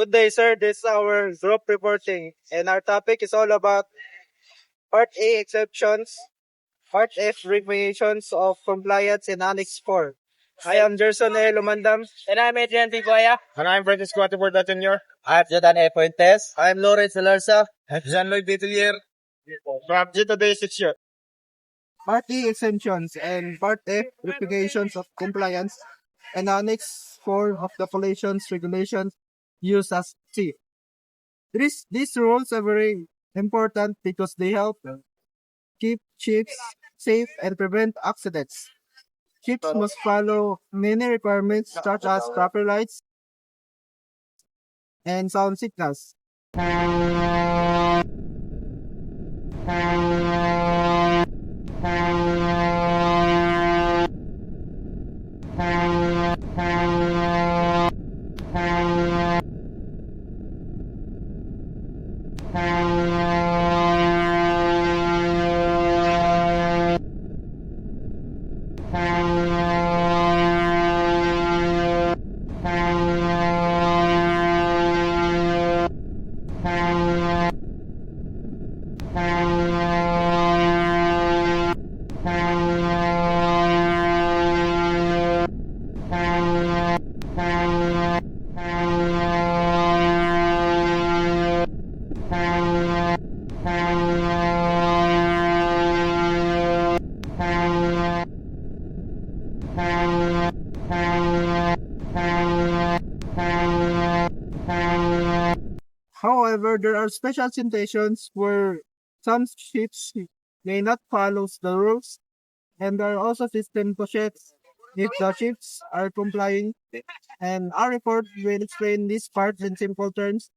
Good day, sir. This is our group reporting, and our topic is all about Part A exceptions, Part F regulations of compliance in Annex 4. I am Gerson A. Lumandam. And I'm Adrian Tigoya. And I'm Francisco Atiporda Jr. I'm Jordan A. Fuentes. I'm Lawrence Alarsa. I'm Jean-Louis Bitelier from Jito Day 6 year. Part E exemptions and Part F regulations of compliance and Annex 4 of the collations regulations used as C. These rules are very important because they help keep ships safe and prevent accidents. Ships must follow many requirements such as proper lights and sound signals. However, there are special situations where some ships may not follow the rules, and there are also systems to check if the ships are complying. And our report will explain these parts in simple terms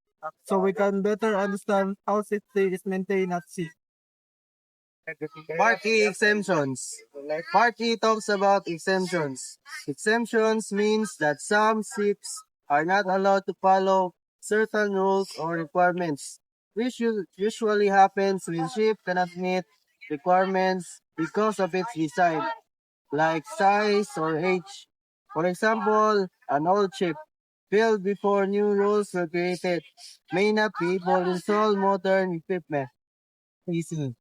so we can better understand how safety is maintained at sea. Part E exemptions. Part E talks about exemptions. Exemptions means that some ships are not allowed to follow certain rules or requirements, which usually happens when ship cannot meet requirements because of its design, like size or age. For example, an old ship built before new rules were created may not be able to install modern equipment easily.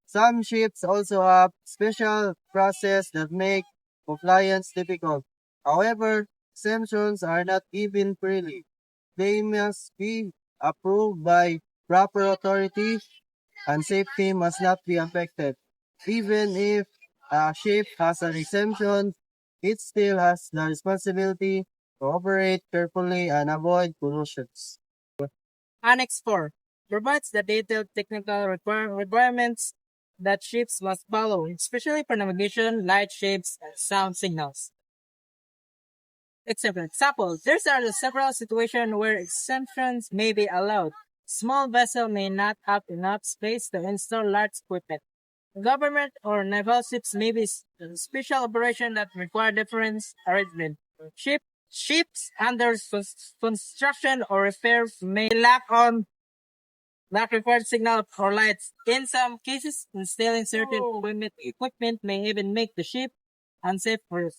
Some ships also have special process that make compliance difficult. However, exemptions are not given freely. They must be approved by proper authority and safety must not be affected. Even if a ship has an exemption, it still has the responsibility to operate carefully and avoid pollutions. Annex 4 provides the detailed technical requirements that ships must follow, especially for navigation, light shapes, and sound signals. Example, there are several situations where exemptions may be allowed. Small vessel may not have enough space to install large equipment. Government or naval ships may be special operation that require different arrangement. Ships under construction or repair may lack required signal or lights. In some cases, installing certain equipment may even make the ship unsafe or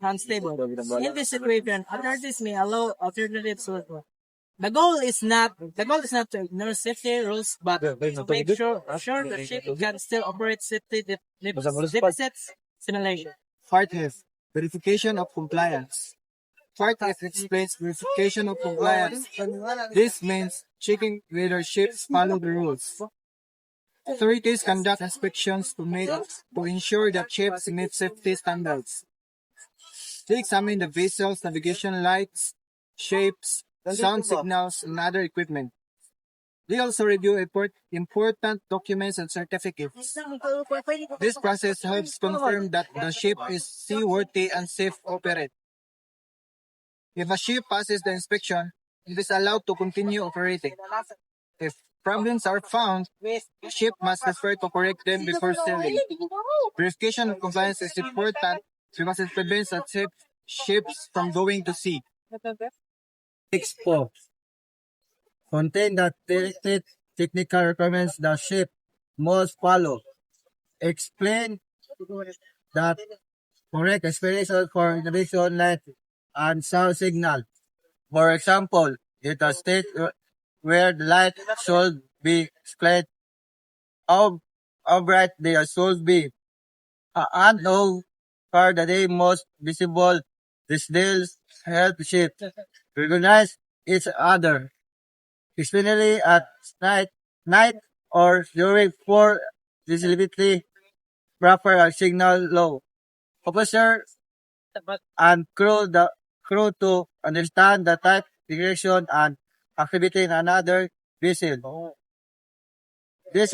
unstable. In this situation, authorities may allow alternative solutions. The goal is not to ignore safety rules, but to make sure the ship can still operate safety deficits simulation. Part F. Verification of compliance. Part F explains verification of compliance. This means checking whether ships follow the rules. Authorities conduct inspections to ensure that ships meet safety standards. They examine the vessel's navigation lights, shapes, sound signals, and other equipment. They also review important documents and certificates. This process helps confirm that the ship is seaworthy and safe to operate. If a ship passes the inspection, it is allowed to continue operating. If problems are found, the ship must refer to correct them before sailing. Verification of compliance is important because it prevents unsafe ships from going to sea. Expo contain the technical requirements the ship must follow. Explain that correct explanation for navigation light and sound signal. For example, in a state where the light should be clear. How bright they should be. And how far the day most visible. These deals help shift, recognize each other, especially at night or during poor visibility, proper signal low. Officer and crew to understand the type, direction, and activity in another vessel. This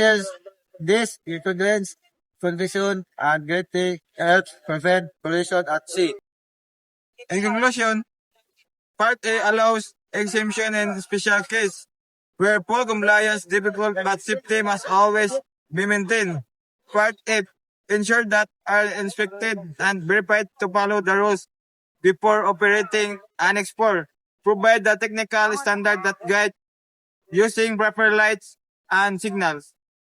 intelligence condition and greatly helps prevent pollution at sea. In conclusion, Part A allows exemption in special case where full compliance difficult but safety must always be maintained. Part F ensure that are inspected and verified to follow the rules before operating and explore. Provide the technical standard that guide using proper lights and signals.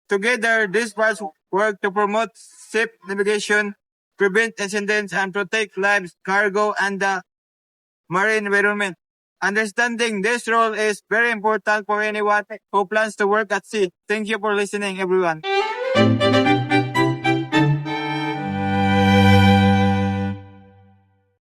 Together, these parts work to promote safe navigation, prevent incidents, and protect lives, cargo, and the marine environment. Understanding this role is very important for anyone who plans to work at sea. Thank you for listening, everyone.